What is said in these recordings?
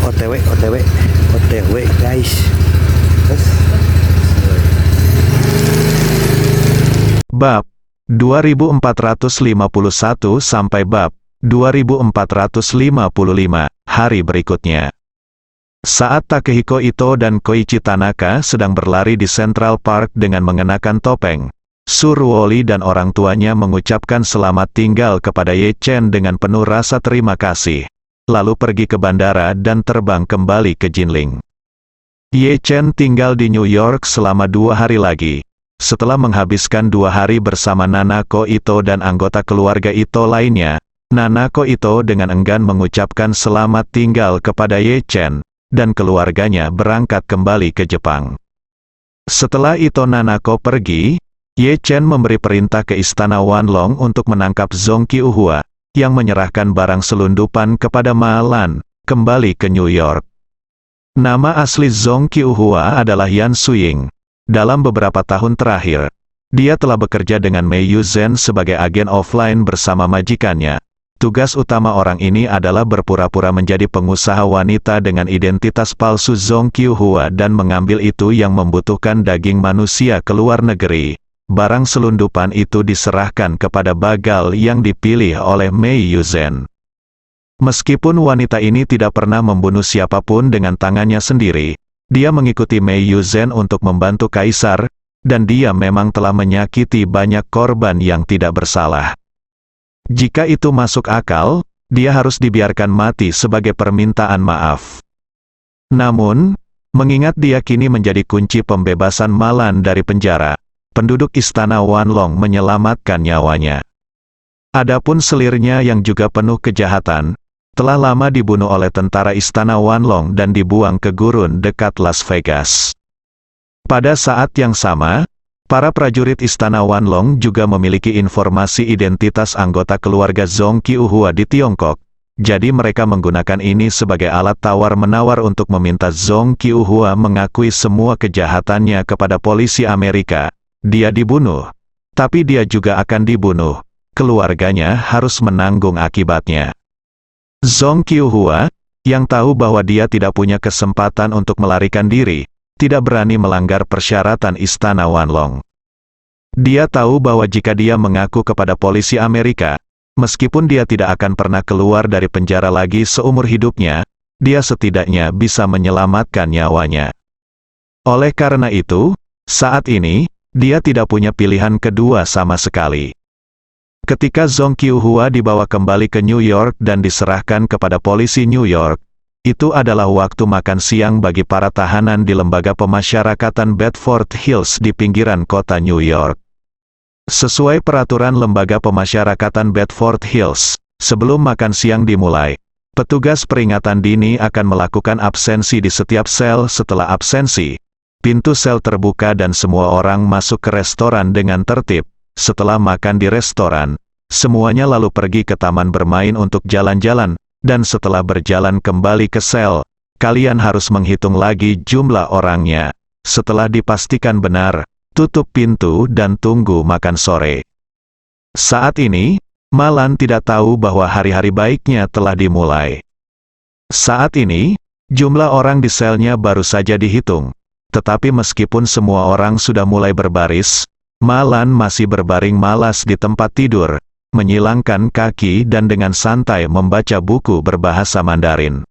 OTW OTW OTW guys. Terus Bab 2451 sampai bab 2455 hari berikutnya. Saat Takehiko Ito dan Koichi Tanaka sedang berlari di Central Park dengan mengenakan topeng, Surwoli dan orang tuanya mengucapkan selamat tinggal kepada Ye Chen dengan penuh rasa terima kasih, lalu pergi ke bandara dan terbang kembali ke Jinling. Ye Chen tinggal di New York selama 2 hari lagi. Setelah menghabiskan 2 hari bersama Nanako Ito dan anggota keluarga Ito lainnya, Nanako Ito dengan enggan mengucapkan selamat tinggal kepada Ye Chen, dan keluarganya berangkat kembali ke Jepang. Setelah Ito Nanako pergi, Ye Chen memberi perintah ke Istana Wanlong untuk menangkap Zong Qiuhua, yang menyerahkan barang selundupan kepada Ma Lan, kembali ke New York. Nama asli Zong Qiuhua adalah Yan Suying. Dalam beberapa tahun terakhir, dia telah bekerja dengan Mei Yuzhen sebagai agen offline bersama majikannya. Tugas utama orang ini adalah berpura-pura menjadi pengusaha wanita dengan identitas palsu Zong Qiuhua dan mengambil itu yang membutuhkan daging manusia ke luar negeri. Barang selundupan itu diserahkan kepada bagal yang dipilih oleh Mei Yuzhen. Meskipun wanita ini tidak pernah membunuh siapapun dengan tangannya sendiri, dia mengikuti Mei Yuzhen untuk membantu kaisar, dan dia memang telah menyakiti banyak korban yang tidak bersalah. Jika itu masuk akal, dia harus dibiarkan mati sebagai permintaan maaf. Namun, mengingat dia kini menjadi kunci pembebasan Ma Lan dari penjara, penduduk Istana Wanlong menyelamatkan nyawanya. Adapun selirnya yang juga penuh kejahatan, telah lama dibunuh oleh tentara Istana Wanlong dan dibuang ke gurun dekat Las Vegas. Pada saat yang sama, para prajurit Istana Wanlong juga memiliki informasi identitas anggota keluarga Zong Qiuhua di Tiongkok, jadi mereka menggunakan ini sebagai alat tawar-menawar untuk meminta Zong Qiuhua mengakui semua kejahatannya kepada polisi Amerika. Dia dibunuh, tapi dia juga akan dibunuh. Keluarganya harus menanggung akibatnya. Zong Qiuhua, yang tahu bahwa dia tidak punya kesempatan untuk melarikan diri, tidak berani melanggar persyaratan Istana Wanlong. Dia tahu bahwa jika dia mengaku kepada polisi Amerika, meskipun dia tidak akan pernah keluar dari penjara lagi seumur hidupnya, dia setidaknya bisa menyelamatkan nyawanya. Oleh karena itu, saat ini, dia tidak punya pilihan kedua sama sekali. Ketika Zong Qiuhua dibawa kembali ke New York dan diserahkan kepada polisi New York, itu adalah waktu makan siang bagi para tahanan di lembaga pemasyarakatan Bedford Hills di pinggiran kota New York. Sesuai peraturan lembaga pemasyarakatan Bedford Hills, sebelum makan siang dimulai, petugas peringatan dini akan melakukan absensi di setiap sel. Setelah absensi, pintu sel terbuka dan semua orang masuk ke restoran dengan tertib. Setelah makan di restoran, semuanya lalu pergi ke taman bermain untuk jalan-jalan, dan setelah berjalan kembali ke sel, kalian harus menghitung lagi jumlah orangnya. Setelah dipastikan benar, tutup pintu dan tunggu makan sore. Saat ini, Ma Lan tidak tahu bahwa hari-hari baiknya telah dimulai. Saat ini, jumlah orang di selnya baru saja dihitung. Tetapi meskipun semua orang sudah mulai berbaris, Ma Lan masih berbaring malas di tempat tidur, menyilangkan kaki dan dengan santai membaca buku berbahasa Mandarin.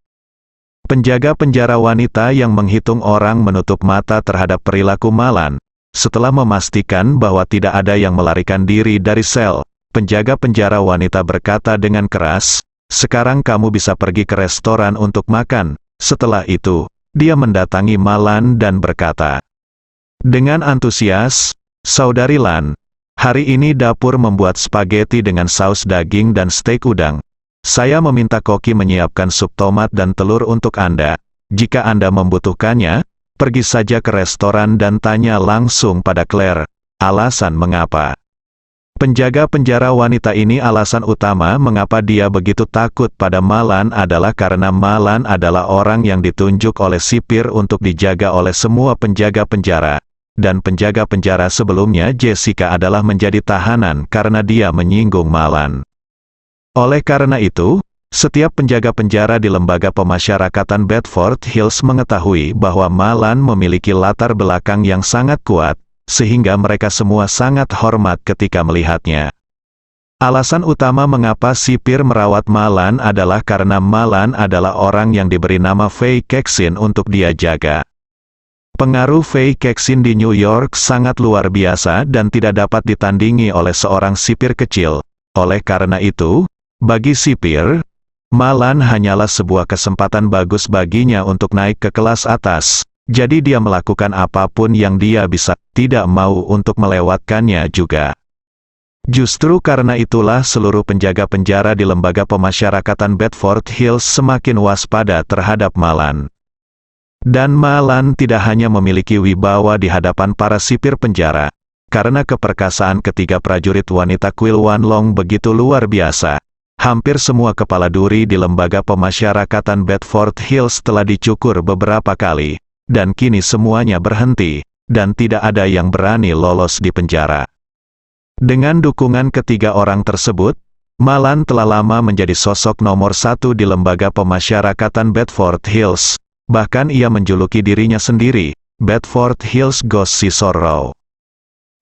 Penjaga penjara wanita yang menghitung orang menutup mata terhadap perilaku Ma Lan. Setelah memastikan bahwa tidak ada yang melarikan diri dari sel, penjaga penjara wanita berkata dengan keras, "Sekarang kamu bisa pergi ke restoran untuk makan." Setelah itu, dia mendatangi Ma Lan dan berkata dengan antusias, "Saudari Lan, hari ini dapur membuat spaghetti dengan saus daging dan steak udang. Saya meminta koki menyiapkan sup tomat dan telur untuk Anda. Jika Anda membutuhkannya, pergi saja ke restoran dan tanya langsung pada Claire, alasan mengapa." Penjaga penjara wanita ini alasan utama mengapa dia begitu takut pada Ma Lan adalah karena Ma Lan adalah orang yang ditunjuk oleh sipir untuk dijaga oleh semua penjaga penjara. Dan penjaga penjara sebelumnya Jessica adalah menjadi tahanan karena dia menyinggung Ma Lan. Oleh karena itu, Setiap penjaga penjara di lembaga pemasyarakatan Bedford Hills mengetahui bahwa Malan memiliki latar belakang yang sangat kuat, sehingga mereka semua sangat hormat ketika melihatnya. Alasan utama mengapa sipir merawat Malan adalah karena Malan adalah orang yang diberi nama Fay Kexin untuk dia jaga. Pengaruh Fay Kexin di New York sangat luar biasa dan tidak dapat ditandingi oleh seorang sipir kecil. Oleh karena itu, bagi sipir, Malan hanyalah sebuah kesempatan bagus baginya untuk naik ke kelas atas, jadi dia melakukan apapun yang dia bisa, tidak mau untuk melewatkannya juga. Justru karena itulah seluruh penjaga penjara di lembaga pemasyarakatan Bedford Hills semakin waspada terhadap Malan. Dan Malan tidak hanya memiliki wibawa di hadapan para sipir penjara, karena keperkasaan ketiga prajurit wanita Quill Wan Long begitu luar biasa. Hampir semua kepala duri di lembaga pemasyarakatan Bedford Hills telah dicukur beberapa kali, dan kini semuanya berhenti, dan tidak ada yang berani lolos di penjara. Dengan dukungan ketiga orang tersebut, Malan telah lama menjadi sosok nomor satu di lembaga pemasyarakatan Bedford Hills, bahkan ia menjuluki dirinya sendiri, Bedford Hills Ghost Sorrow.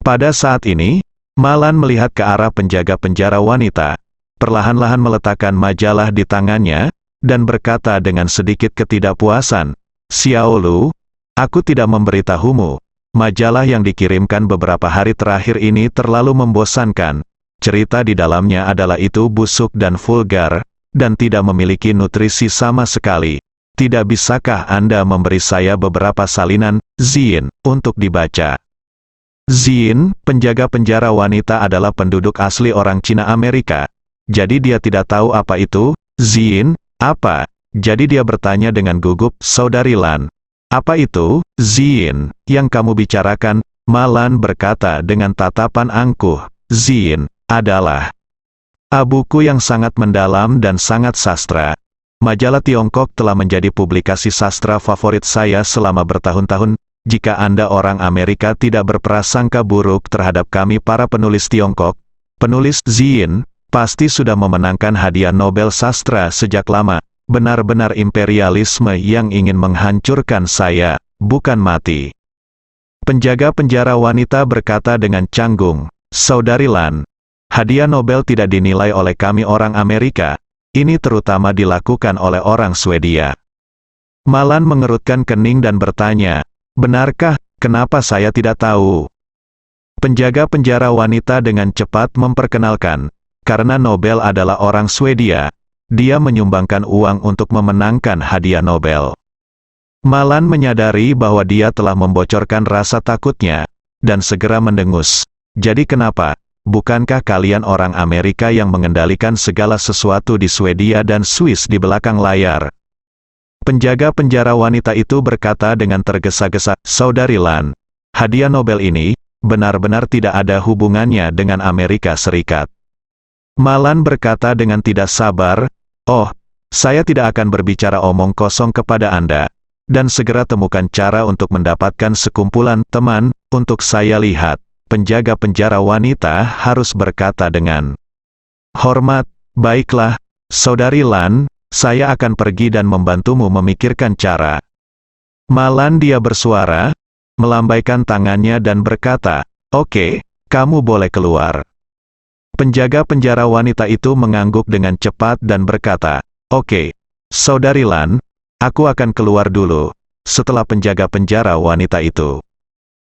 Pada saat ini, Malan melihat ke arah penjaga penjara wanita, perlahan-lahan meletakkan majalah di tangannya, dan berkata dengan sedikit ketidakpuasan, "Xiao Lu, aku tidak memberitahumu. Majalah yang dikirimkan beberapa hari terakhir ini terlalu membosankan. Cerita di dalamnya adalah itu busuk dan vulgar, dan tidak memiliki nutrisi sama sekali. Tidak bisakah Anda memberi saya beberapa salinan, Zin, untuk dibaca?" Zin, penjaga penjara wanita adalah penduduk asli orang Cina Amerika. Jadi dia tidak tahu apa itu, Zin, apa? Jadi dia bertanya dengan gugup, "Saudari Lan, apa itu, Zin, yang kamu bicarakan?" Malan berkata dengan tatapan angkuh, "Zin, adalah buku yang sangat mendalam dan sangat sastra. Majalah Tiongkok telah menjadi publikasi sastra favorit saya selama bertahun-tahun. Jika Anda orang Amerika tidak berprasangka buruk terhadap kami para penulis Tiongkok, penulis Zin, pasti sudah memenangkan hadiah Nobel Sastra sejak lama. Benar-benar imperialisme yang ingin menghancurkan saya, bukan mati." Penjaga penjara wanita berkata dengan canggung, "Saudari Lan, hadiah Nobel tidak dinilai oleh kami orang Amerika. Ini terutama dilakukan oleh orang Swedia." Malan mengerutkan kening dan bertanya, "Benarkah? Kenapa saya tidak tahu?" Penjaga penjara wanita dengan cepat memperkenalkan, karena Nobel adalah orang Swedia, dia menyumbangkan uang untuk memenangkan hadiah Nobel. Malan menyadari bahwa dia telah membocorkan rasa takutnya, dan segera mendengus, "Jadi kenapa? Bukankah kalian orang Amerika yang mengendalikan segala sesuatu di Swedia dan Swiss di belakang layar?" Penjaga penjara wanita itu berkata dengan tergesa-gesa, "Saudari Lan, hadiah Nobel ini benar-benar tidak ada hubungannya dengan Amerika Serikat." Malan berkata dengan tidak sabar, "Oh, saya tidak akan berbicara omong kosong kepada Anda, dan segera temukan cara untuk mendapatkan sekumpulan teman, untuk saya lihat." Penjaga penjara wanita harus berkata dengan hormat, "Baiklah, Saudari Lan, saya akan pergi dan membantumu memikirkan cara." Malan dia bersuara, melambaikan tangannya dan berkata, "Oke, kamu boleh keluar." Penjaga penjara wanita itu mengangguk dengan cepat dan berkata, "Oke, Saudari Lan, aku akan keluar dulu." Setelah penjaga penjara wanita itu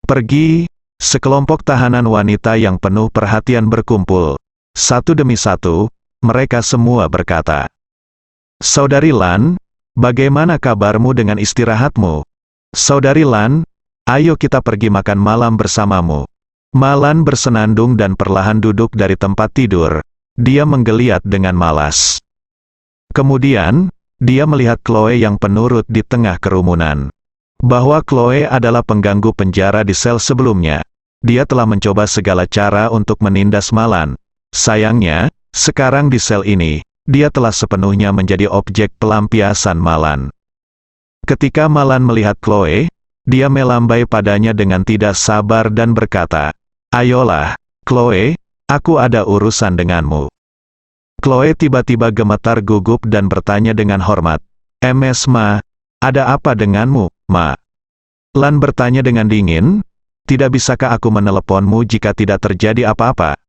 pergi, sekelompok tahanan wanita yang penuh perhatian berkumpul. Satu demi satu, mereka semua berkata, "Saudari Lan, bagaimana kabarmu dengan istirahatmu? Saudari Lan, ayo kita pergi makan malam bersamamu." Malan bersenandung dan perlahan duduk dari tempat tidur. Dia menggeliat dengan malas. Kemudian, dia melihat Chloe yang penurut di tengah kerumunan. Bahwa Chloe adalah pengganggu penjara di sel sebelumnya. Dia telah mencoba segala cara untuk menindas Malan. Sayangnya, sekarang di sel ini, dia telah sepenuhnya menjadi objek pelampiasan Malan. Ketika Malan melihat Chloe, dia melambai padanya dengan tidak sabar dan berkata, "Ayolah, Chloe, aku ada urusan denganmu." Chloe tiba-tiba gemetar gugup dan bertanya dengan hormat. "Ms. Ma, ada apa denganmu, Ma?" Lan bertanya dengan dingin, "Tidak bisakah aku meneleponmu jika tidak terjadi apa-apa?"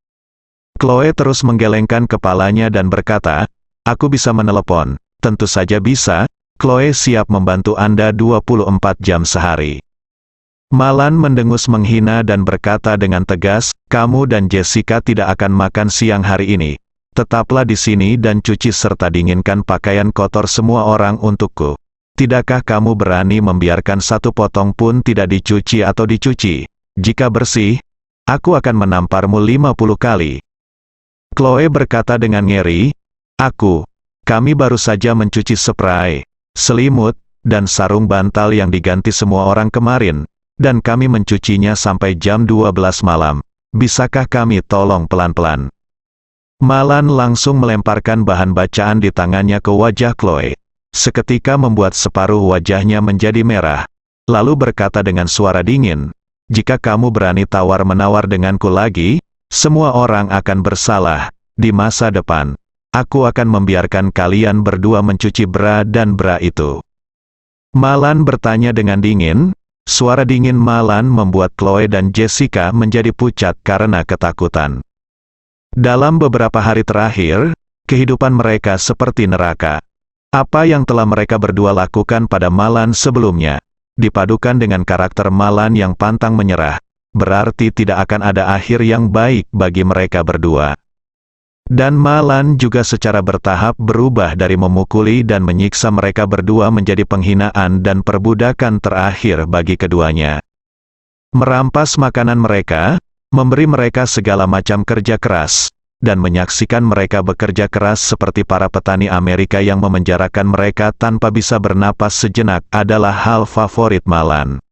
Chloe terus menggelengkan kepalanya dan berkata, "Aku bisa menelepon." "Tentu saja bisa, Chloe siap membantu Anda 24 jam sehari." Malan mendengus menghina dan berkata dengan tegas, "Kamu dan Jessica tidak akan makan siang hari ini. Tetaplah di sini dan cuci serta dinginkan pakaian kotor semua orang untukku. Tidakkah kamu berani membiarkan satu potong pun tidak dicuci atau dicuci? Jika bersih, aku akan menamparmu 50 kali." Chloe berkata dengan ngeri, Kami baru saja mencuci spray, selimut, dan sarung bantal yang diganti semua orang kemarin, dan kami mencucinya sampai jam 12 malam. Bisakah kami tolong pelan-pelan?" Malan langsung melemparkan bahan bacaan di tangannya ke wajah Chloe. Seketika membuat separuh wajahnya menjadi merah. Lalu berkata dengan suara dingin, "Jika kamu berani tawar-menawar denganku lagi, semua orang akan bersalah. Di masa depan, aku akan membiarkan kalian berdua mencuci bra dan bra itu." Malan bertanya dengan dingin. Suara dingin Malan membuat Chloe dan Jessica menjadi pucat karena ketakutan. Dalam beberapa hari terakhir, kehidupan mereka seperti neraka. Apa yang telah mereka berdua lakukan pada Malan sebelumnya, dipadukan dengan karakter Malan yang pantang menyerah, berarti tidak akan ada akhir yang baik bagi mereka berdua. Dan Malan juga secara bertahap berubah dari memukuli dan menyiksa mereka berdua menjadi penghinaan dan perbudakan terakhir bagi keduanya. Merampas makanan mereka, memberi mereka segala macam kerja keras, dan menyaksikan mereka bekerja keras seperti para petani Amerika yang memenjarakan mereka tanpa bisa bernapas sejenak adalah hal favorit Malan.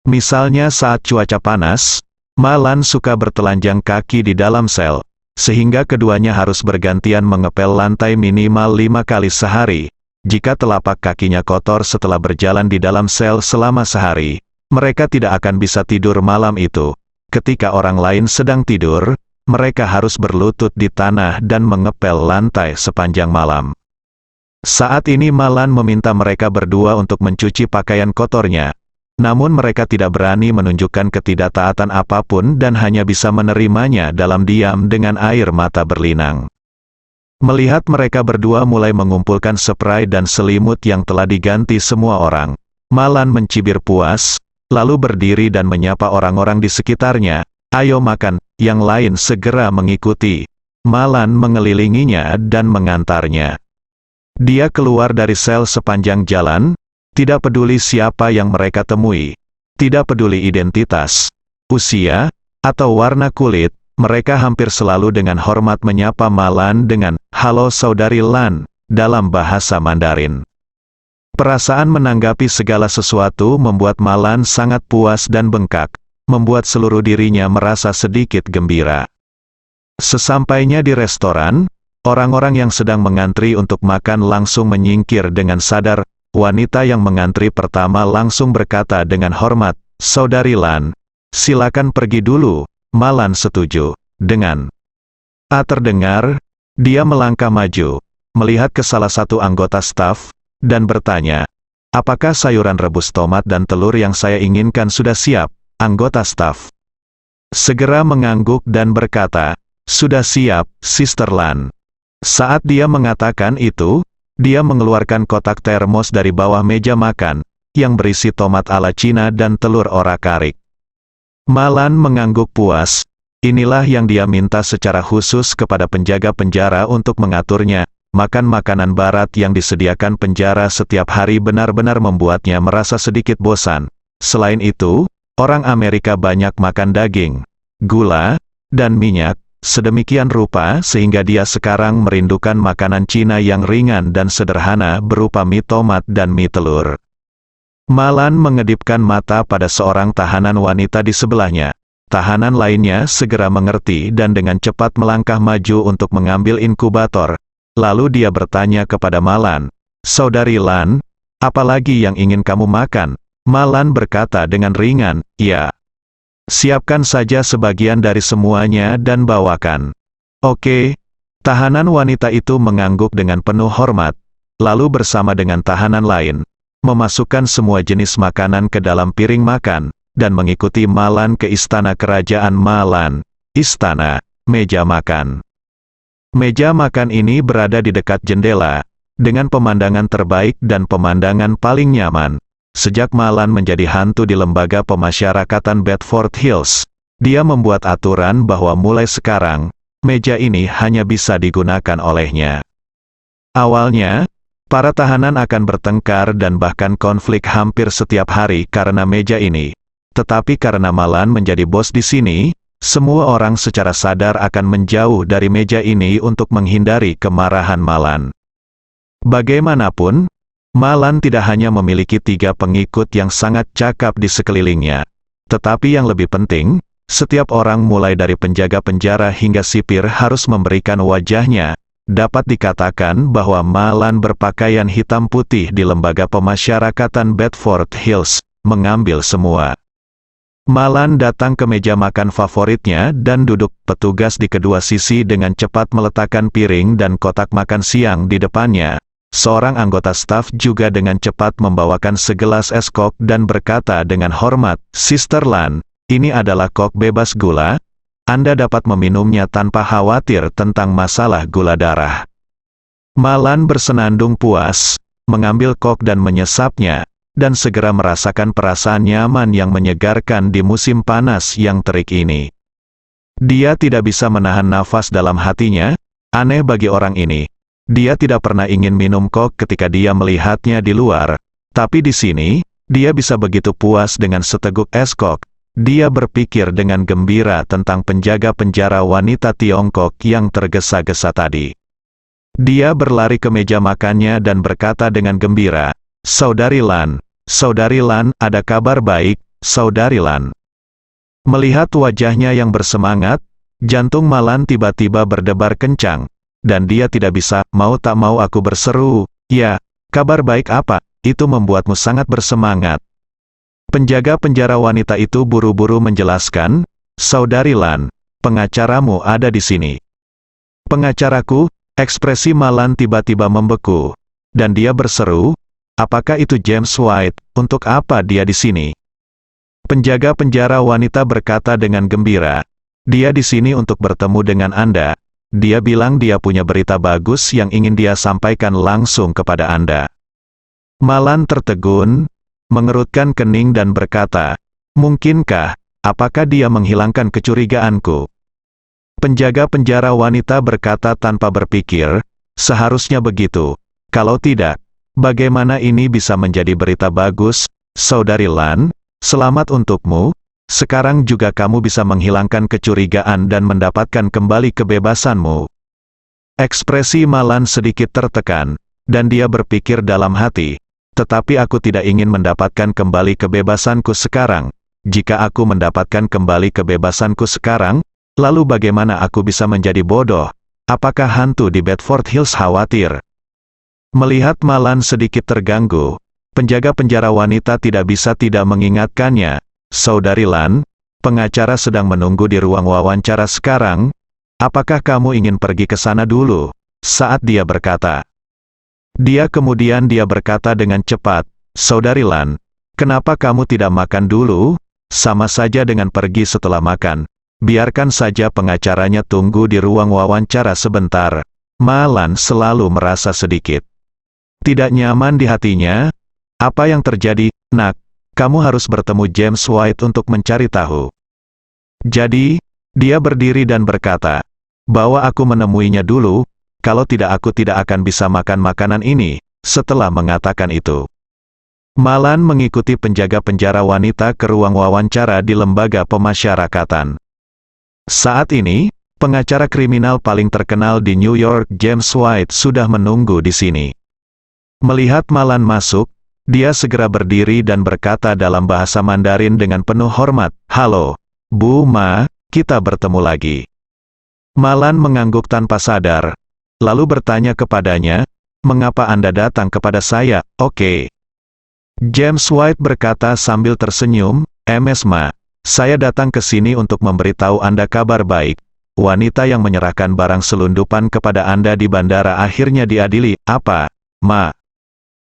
Misalnya saat cuaca panas, Malan suka bertelanjang kaki di dalam sel, sehingga keduanya harus bergantian mengepel lantai minimal 5 kali sehari. Jika telapak kakinya kotor setelah berjalan di dalam sel selama sehari, mereka tidak akan bisa tidur malam itu. Ketika orang lain sedang tidur, mereka harus berlutut di tanah dan mengepel lantai sepanjang malam. Saat ini Malan meminta mereka berdua untuk mencuci pakaian kotornya, namun mereka tidak berani menunjukkan ketidaktaatan apapun dan hanya bisa menerimanya dalam diam dengan air mata berlinang. Melihat mereka berdua mulai mengumpulkan spray dan selimut yang telah diganti semua orang, Malan mencibir puas, lalu berdiri dan menyapa orang-orang di sekitarnya, "Ayo makan," yang lain segera mengikuti. Malan mengelilinginya dan mengantarnya. Dia keluar dari sel sepanjang jalan, tidak peduli siapa yang mereka temui, tidak peduli identitas, usia, atau warna kulit, mereka hampir selalu dengan hormat menyapa Malan dengan, "Halo Saudari Lan," dalam bahasa Mandarin. Perasaan menanggapi segala sesuatu membuat Malan sangat puas dan bengkak, membuat seluruh dirinya merasa sedikit gembira. Sesampainya di restoran, orang-orang yang sedang mengantri untuk makan langsung menyingkir dengan sadar. Wanita yang mengantri pertama langsung berkata dengan hormat, "Saudari Lan, silakan pergi dulu." Malan setuju. Dengan terdengar, dia melangkah maju, melihat ke salah satu anggota staf, dan bertanya, "Apakah sayuran rebus tomat dan telur yang saya inginkan sudah siap?" Anggota staf segera mengangguk dan berkata, "Sudah siap, Sister Lan." Saat dia mengatakan itu, dia mengeluarkan kotak termos dari bawah meja makan, yang berisi tomat ala Cina dan telur orak-arik. Malan mengangguk puas. Inilah yang dia minta secara khusus kepada penjaga penjara untuk mengaturnya. Makan makanan barat yang disediakan penjara setiap hari benar-benar membuatnya merasa sedikit bosan. Selain itu, orang Amerika banyak makan daging, gula, dan minyak, sedemikian rupa sehingga dia sekarang merindukan makanan Cina yang ringan dan sederhana berupa mie tomat dan mie telur. Malan mengedipkan mata pada seorang tahanan wanita di sebelahnya. Tahanan lainnya segera mengerti dan dengan cepat melangkah maju untuk mengambil inkubator. Lalu dia bertanya kepada Malan, "Saudari Lan, apalagi yang ingin kamu makan?" Malan berkata dengan ringan, "Ya. Siapkan saja sebagian dari semuanya dan bawakan." "Oke." Tahanan wanita itu mengangguk dengan penuh hormat, lalu bersama dengan tahanan lain, memasukkan semua jenis makanan ke dalam piring makan, dan mengikuti Malan ke istana kerajaan Malan. Istana, meja makan. Meja makan ini berada di dekat jendela, dengan pemandangan terbaik dan pemandangan paling nyaman. Sejak Malan menjadi hantu di lembaga pemasyarakatan Bedford Hills, dia membuat aturan bahwa mulai sekarang, meja ini hanya bisa digunakan olehnya. Awalnya, para tahanan akan bertengkar dan bahkan konflik hampir setiap hari karena meja ini. Tetapi karena Malan menjadi bos di sini, semua orang secara sadar akan menjauh dari meja ini untuk menghindari kemarahan Malan. Bagaimanapun, Malan tidak hanya memiliki 3 pengikut yang sangat cakap di sekelilingnya. Tetapi yang lebih penting, setiap orang mulai dari penjaga penjara hingga sipir harus memberikan wajahnya. Dapat dikatakan bahwa Malan berpakaian hitam putih di lembaga pemasyarakatan Bedford Hills, mengambil semua. Malan datang ke meja makan favoritnya dan duduk. Petugas di kedua sisi dengan cepat meletakkan piring dan kotak makan siang di depannya. Seorang anggota staf juga dengan cepat membawakan segelas es kok dan berkata dengan hormat, "Sister Lan, ini adalah kok bebas gula. Anda dapat meminumnya tanpa khawatir tentang masalah gula darah." Malan bersenandung puas, mengambil kok dan menyesapnya, dan segera merasakan perasaan nyaman yang menyegarkan di musim panas yang terik ini. Dia tidak bisa menahan nafas dalam hatinya. Aneh bagi orang ini. Dia tidak pernah ingin minum kok ketika dia melihatnya di luar. Tapi di sini, dia bisa begitu puas dengan seteguk es kok. Dia berpikir dengan gembira tentang penjaga penjara wanita Tiongkok yang tergesa-gesa tadi. Dia berlari ke meja makannya dan berkata dengan gembira, Saudari Lan, ada kabar baik, Saudari Lan." Melihat wajahnya yang bersemangat, jantung Malan tiba-tiba berdebar kencang, dan dia tidak bisa, mau tak mau aku berseru, "Ya, kabar baik apa? Itu membuatmu sangat bersemangat." Penjaga penjara wanita itu buru-buru menjelaskan, "Saudari Lan, pengacaramu ada di sini." "Pengacaraku?" Ekspresi Malan tiba-tiba membeku, dan dia berseru, "Apakah itu James White? Untuk apa dia di sini?" Penjaga penjara wanita berkata dengan gembira, "Dia di sini untuk bertemu dengan Anda. Dia bilang dia punya berita bagus yang ingin dia sampaikan langsung kepada Anda." Malan tertegun, mengerutkan kening dan berkata, "Mungkinkah, apakah dia menghilangkan kecurigaanku?" Penjaga penjara wanita berkata tanpa berpikir, "Seharusnya begitu. Kalau tidak, bagaimana ini bisa menjadi berita bagus, Saudari Lan? Selamat untukmu. Sekarang juga kamu bisa menghilangkan kecurigaan dan mendapatkan kembali kebebasanmu." Ekspresi Malan sedikit tertekan, dan dia berpikir dalam hati, "Tetapi aku tidak ingin mendapatkan kembali kebebasanku sekarang. Jika aku mendapatkan kembali kebebasanku sekarang, lalu bagaimana aku bisa menjadi bodoh? Apakah hantu di Bedford Hills khawatir?" Melihat Malan sedikit terganggu, penjaga penjara wanita tidak bisa tidak mengingatkannya, "Saudari Lan, pengacara sedang menunggu di ruang wawancara sekarang. Apakah kamu ingin pergi ke sana dulu?" Saat dia berkata. Kemudian dia berkata dengan cepat, "Saudari Lan, kenapa kamu tidak makan dulu? Sama saja dengan pergi setelah makan. Biarkan saja pengacaranya tunggu di ruang wawancara sebentar." Malan selalu merasa sedikit tidak nyaman di hatinya. "Apa yang terjadi, Nak? Kamu harus bertemu James White untuk mencari tahu." Jadi, dia berdiri dan berkata, "Bawa aku menemuinya dulu, kalau tidak aku tidak akan bisa makan makanan ini." Setelah mengatakan itu, Malan mengikuti penjaga penjara wanita ke ruang wawancara di lembaga pemasyarakatan. Saat ini, pengacara kriminal paling terkenal di New York, James White, sudah menunggu di sini. Melihat Malan masuk, dia segera berdiri dan berkata dalam bahasa Mandarin dengan penuh hormat, "Halo, Bu Ma, kita bertemu lagi." Malan mengangguk tanpa sadar, lalu bertanya kepadanya, "Mengapa Anda datang kepada saya?" "Oke." James White berkata sambil tersenyum, "Ms. Ma, saya datang ke sini untuk memberitahu Anda kabar baik. wanita yang menyerahkan barang selundupan kepada Anda di bandara akhirnya diadili, apa, Ma?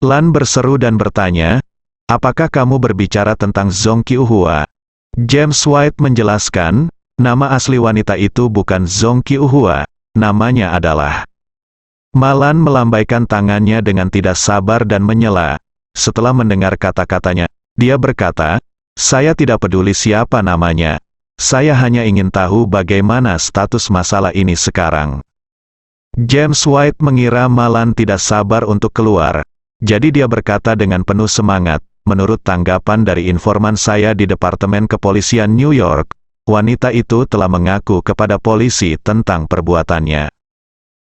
Lan berseru dan bertanya, apakah kamu berbicara tentang Zong Qiuhua? James White menjelaskan, nama asli wanita itu bukan Zong Qiuhua, namanya adalah. Malan melambaikan tangannya dengan tidak sabar dan menyela. Setelah mendengar kata-katanya, dia berkata, saya tidak peduli siapa namanya. Saya hanya ingin tahu bagaimana status masalah ini sekarang. James White mengira Malan tidak sabar untuk keluar. Jadi dia berkata dengan penuh semangat, menurut tanggapan dari informan saya di Departemen Kepolisian New York, wanita itu telah mengaku kepada polisi tentang perbuatannya.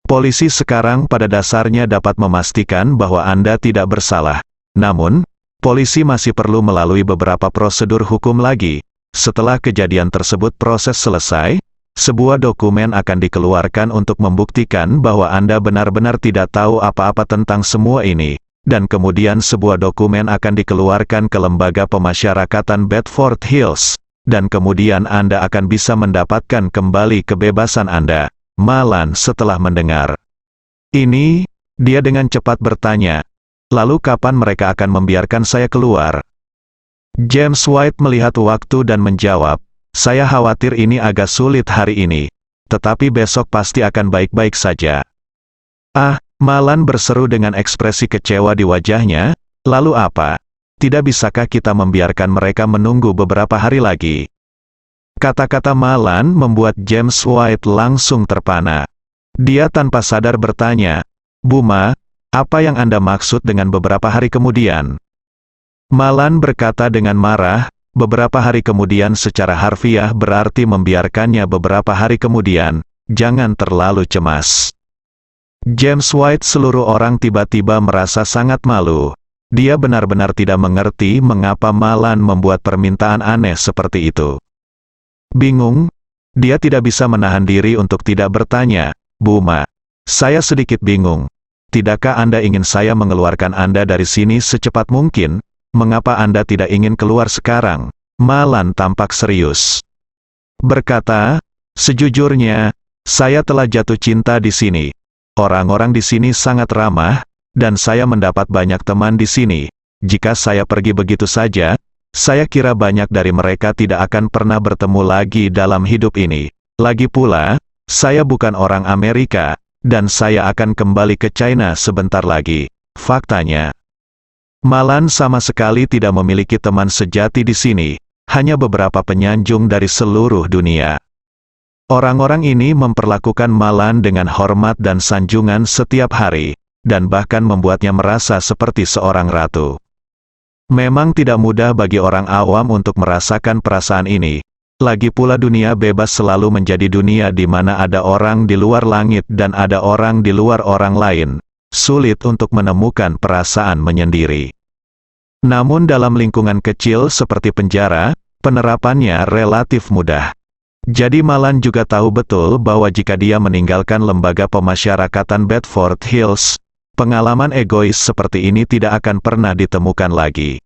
Polisi sekarang pada dasarnya dapat memastikan bahwa Anda tidak bersalah. Namun, polisi masih perlu melalui beberapa prosedur hukum lagi. Setelah kejadian tersebut proses selesai, sebuah dokumen akan dikeluarkan untuk membuktikan bahwa Anda benar-benar tidak tahu apa-apa tentang semua ini. Dan kemudian sebuah dokumen akan dikeluarkan ke Lembaga Pemasyarakatan Bedford Hills. Dan kemudian Anda akan bisa mendapatkan kembali kebebasan Anda. Malan setelah mendengar ini, dia dengan cepat bertanya, lalu kapan mereka akan membiarkan saya keluar? James White melihat waktu dan menjawab, saya khawatir ini agak sulit hari ini, tetapi besok pasti akan baik-baik saja. Ah, Malan berseru dengan ekspresi kecewa di wajahnya, lalu apa? Tidak bisakah kita membiarkan mereka menunggu beberapa hari lagi? Kata-kata Malan membuat James White langsung terpana. Dia tanpa sadar bertanya, Bu Ma, apa yang Anda maksud dengan beberapa hari kemudian? Malan berkata dengan marah, beberapa hari kemudian secara harfiah berarti membiarkannya beberapa hari kemudian, jangan terlalu cemas. James White seluruh orang tiba-tiba merasa sangat malu. Dia benar-benar tidak mengerti mengapa Malan membuat permintaan aneh seperti itu. Bingung, dia tidak bisa menahan diri untuk tidak bertanya, Bu Ma, saya sedikit bingung. Tidakkah Anda ingin saya mengeluarkan Anda dari sini secepat mungkin? Mengapa Anda tidak ingin keluar sekarang? Malan tampak serius. Berkata, sejujurnya, saya telah jatuh cinta di sini. Orang-orang di sini sangat ramah, dan saya mendapat banyak teman di sini. Jika saya pergi begitu saja, saya kira banyak dari mereka tidak akan pernah bertemu lagi dalam hidup ini. Lagi pula, saya bukan orang Amerika, dan saya akan kembali ke China sebentar lagi. Faktanya, Malan sama sekali tidak memiliki teman sejati di sini, hanya beberapa penyanjung dari seluruh dunia. Orang-orang ini memperlakukan Malan dengan hormat dan sanjungan setiap hari, dan bahkan membuatnya merasa seperti seorang ratu. Memang tidak mudah bagi orang awam untuk merasakan perasaan ini. Lagi pula dunia bebas selalu menjadi dunia di mana ada orang di luar langit dan ada orang di luar orang lain. Sulit untuk menemukan perasaan menyendiri. Namun dalam lingkungan kecil seperti penjara, penerapannya relatif mudah. Jadi Malan juga tahu betul bahwa jika dia meninggalkan lembaga pemasyarakatan Bedford Hills, pengalaman egois seperti ini tidak akan pernah ditemukan lagi.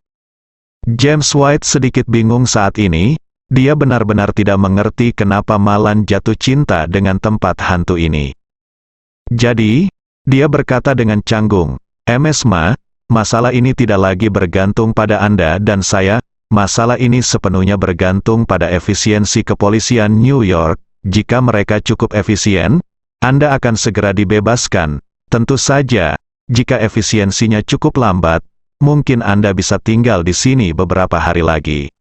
James White sedikit bingung saat ini, dia benar-benar tidak mengerti kenapa Malan jatuh cinta dengan tempat hantu ini. Jadi, dia berkata dengan canggung, Ms. Ma, masalah ini tidak lagi bergantung pada Anda dan saya. Masalah ini sepenuhnya bergantung pada efisiensi kepolisian New York. Jika mereka cukup efisien, Anda akan segera dibebaskan. Tentu saja, jika efisiensinya cukup lambat, mungkin Anda bisa tinggal di sini beberapa hari lagi.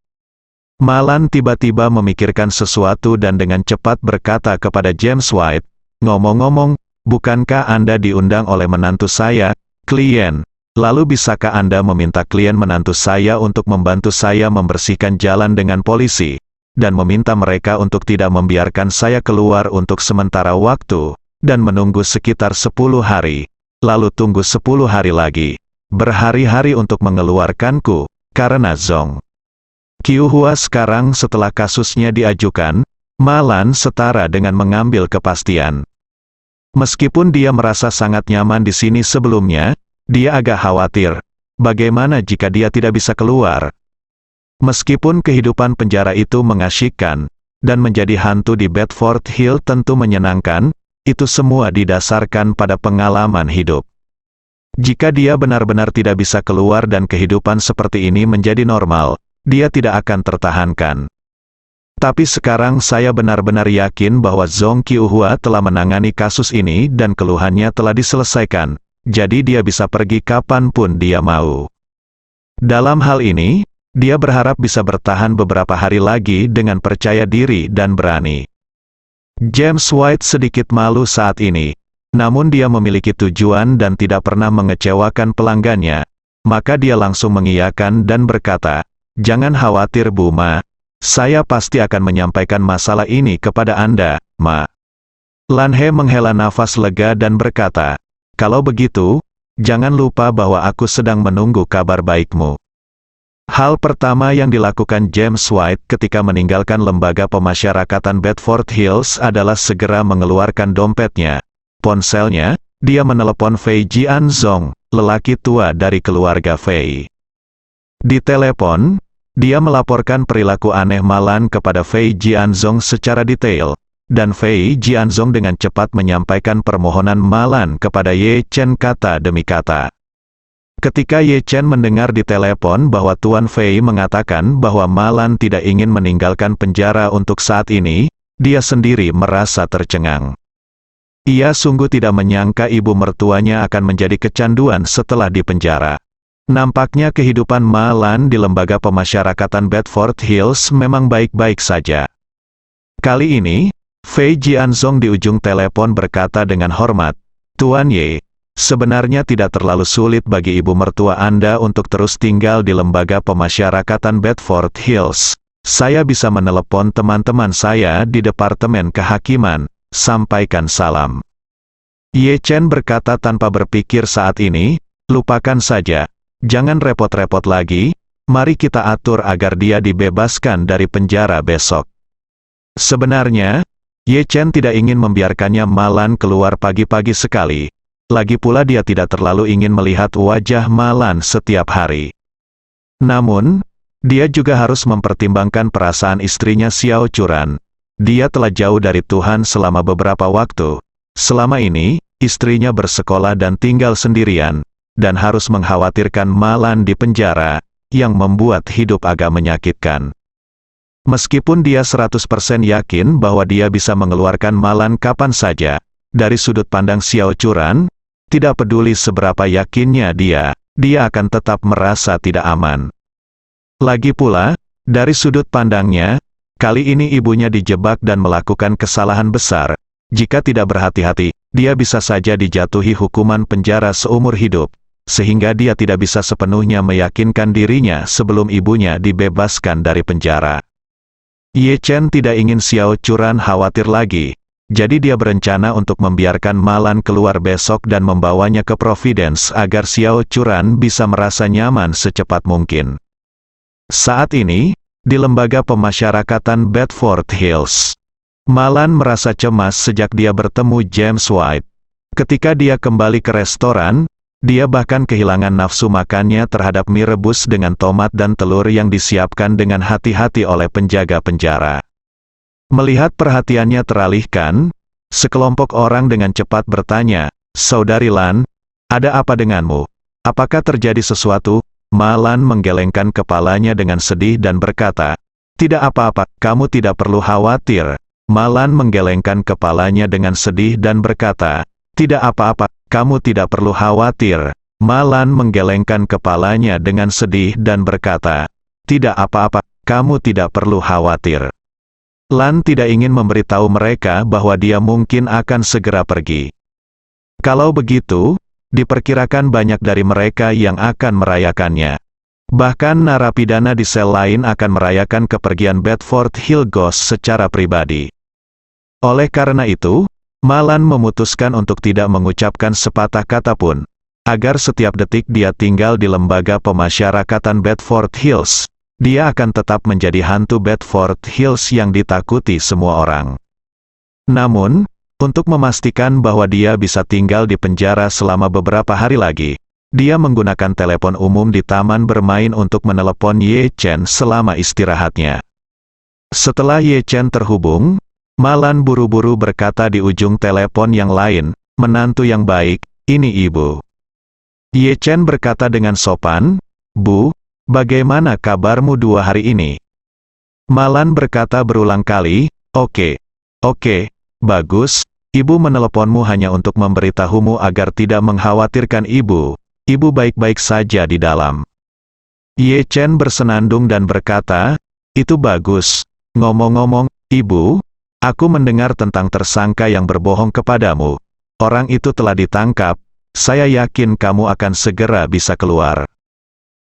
Malan tiba-tiba memikirkan sesuatu dan dengan cepat berkata kepada James White, ngomong-ngomong, bukankah Anda diundang oleh menantu saya, klien? Lalu bisakah Anda meminta klien menantu saya untuk membantu saya membersihkan jalan dengan polisi, dan meminta mereka untuk tidak membiarkan saya keluar untuk sementara waktu, dan menunggu sekitar 10 hari, lalu tunggu 10 hari lagi, berhari-hari untuk mengeluarkanku, karena Zong Qiuhua sekarang setelah kasusnya diajukan, Malan setara dengan mengambil kepastian. Meskipun dia merasa sangat nyaman di sini sebelumnya, dia agak khawatir, bagaimana jika dia tidak bisa keluar? Meskipun kehidupan penjara itu mengasyikkan, dan menjadi hantu di Bedford Hill tentu menyenangkan, itu semua didasarkan pada pengalaman hidup. Jika dia benar-benar tidak bisa keluar dan kehidupan seperti ini menjadi normal, dia tidak akan tertahankan. Tapi sekarang saya benar-benar yakin bahwa Zong Qiuhua telah menangani kasus ini dan keluhannya telah diselesaikan, jadi dia bisa pergi kapanpun dia mau. Dalam hal ini, dia berharap bisa bertahan beberapa hari lagi dengan percaya diri dan berani. James White sedikit malu saat ini, namun dia memiliki tujuan dan tidak pernah mengecewakan pelanggannya, maka dia langsung mengiyakan dan berkata, "Jangan khawatir Bu Ma. Saya pasti akan menyampaikan masalah ini kepada Anda, Ma." Lan He menghela nafas lega dan berkata, "Kalau begitu, jangan lupa bahwa aku sedang menunggu kabar baikmu." Hal pertama yang dilakukan James White ketika meninggalkan lembaga pemasyarakatan Bedford Hills adalah segera mengeluarkan dompetnya, ponselnya, dia menelepon Fei Jianzong, lelaki tua dari keluarga Fei. Di telepon, dia melaporkan perilaku aneh Malan kepada Fei Jianzong secara detail, dan Fei Jianzong dengan cepat menyampaikan permohonan Malan kepada Ye Chen kata demi kata. Ketika Ye Chen mendengar di telepon bahwa Tuan Fei mengatakan bahwa Malan tidak ingin meninggalkan penjara untuk saat ini, dia sendiri merasa tercengang. Ia sungguh tidak menyangka ibu mertuanya akan menjadi kecanduan setelah di penjara. Nampaknya kehidupan Malan di lembaga pemasyarakatan Bedford Hills memang baik-baik saja. Kali ini, Fei Jianzong di ujung telepon berkata dengan hormat, "Tuan Ye, sebenarnya tidak terlalu sulit bagi ibu mertua Anda untuk terus tinggal di lembaga pemasyarakatan Bedford Hills. Saya bisa menelepon teman-teman saya di Departemen Kehakiman, sampaikan salam." Ye Chen berkata tanpa berpikir saat ini, "Lupakan saja. Jangan repot-repot lagi, mari kita atur agar dia dibebaskan dari penjara besok." Sebenarnya, Ye Chen tidak ingin membiarkannya Malan keluar pagi-pagi sekali. Lagi pula dia tidak terlalu ingin melihat wajah Malan setiap hari. Namun, dia juga harus mempertimbangkan perasaan istrinya Xiao Churan. Dia telah jauh dari Tuhan selama beberapa waktu. Selama ini, istrinya bersekolah dan tinggal sendirian, dan harus mengkhawatirkan Malan di penjara, yang membuat hidup agak menyakitkan. Meskipun dia 100% yakin bahwa dia bisa mengeluarkan Malan kapan saja, dari sudut pandang Xiao Churan, tidak peduli seberapa yakinnya dia akan tetap merasa tidak aman. Lagi pula, dari sudut pandangnya, kali ini ibunya dijebak dan melakukan kesalahan besar. Jika tidak berhati-hati, dia bisa saja dijatuhi hukuman penjara seumur hidup, sehingga dia tidak bisa sepenuhnya meyakinkan dirinya sebelum ibunya dibebaskan dari penjara. Ye Chen tidak ingin Xiao Churan khawatir lagi, jadi dia berencana untuk membiarkan Malan keluar besok dan membawanya ke Providence agar Xiao Churan bisa merasa nyaman secepat mungkin. Saat ini, di lembaga pemasyarakatan Bedford Hills, Malan merasa cemas sejak dia bertemu James White. Ketika dia kembali ke restoran, dia bahkan kehilangan nafsu makannya terhadap mie rebus dengan tomat dan telur yang disiapkan dengan hati-hati oleh penjaga penjara. Melihat perhatiannya teralihkan, sekelompok orang dengan cepat bertanya, "Saudari Lan, ada apa denganmu? Apakah terjadi sesuatu?" Malan menggelengkan kepalanya dengan sedih dan berkata, "Tidak apa-apa, kamu tidak perlu khawatir." Malan menggelengkan kepalanya dengan sedih dan berkata, "Tidak apa-apa, kamu tidak perlu khawatir." Malan menggelengkan kepalanya dengan sedih dan berkata, "Tidak apa-apa, kamu tidak perlu khawatir." Lan tidak ingin memberitahu mereka bahwa dia mungkin akan segera pergi. Kalau begitu, diperkirakan banyak dari mereka yang akan merayakannya. Bahkan narapidana di sel lain akan merayakan kepergian Bedford Hill Ghost secara pribadi. Oleh karena itu, Malan memutuskan untuk tidak mengucapkan sepatah kata pun, agar setiap detik dia tinggal di lembaga pemasyarakatan Bedford Hills, dia akan tetap menjadi hantu Bedford Hills yang ditakuti semua orang. Namun, untuk memastikan bahwa dia bisa tinggal di penjara selama beberapa hari lagi, dia menggunakan telepon umum di taman bermain untuk menelepon Ye Chen selama istirahatnya. Setelah Ye Chen terhubung, Malan buru-buru berkata di ujung telepon yang lain, "Menantu yang baik, ini ibu." Ye Chen berkata dengan sopan, "Bu, bagaimana kabarmu 2 hari ini?" Malan berkata berulang kali, Oke, bagus, ibu meneleponmu hanya untuk memberitahumu agar tidak mengkhawatirkan ibu. Ibu baik-baik saja di dalam." Ye Chen bersenandung dan berkata, "Itu bagus. Ngomong-ngomong, ibu, aku mendengar tentang tersangka yang berbohong kepadamu. Orang itu telah ditangkap, saya yakin kamu akan segera bisa keluar."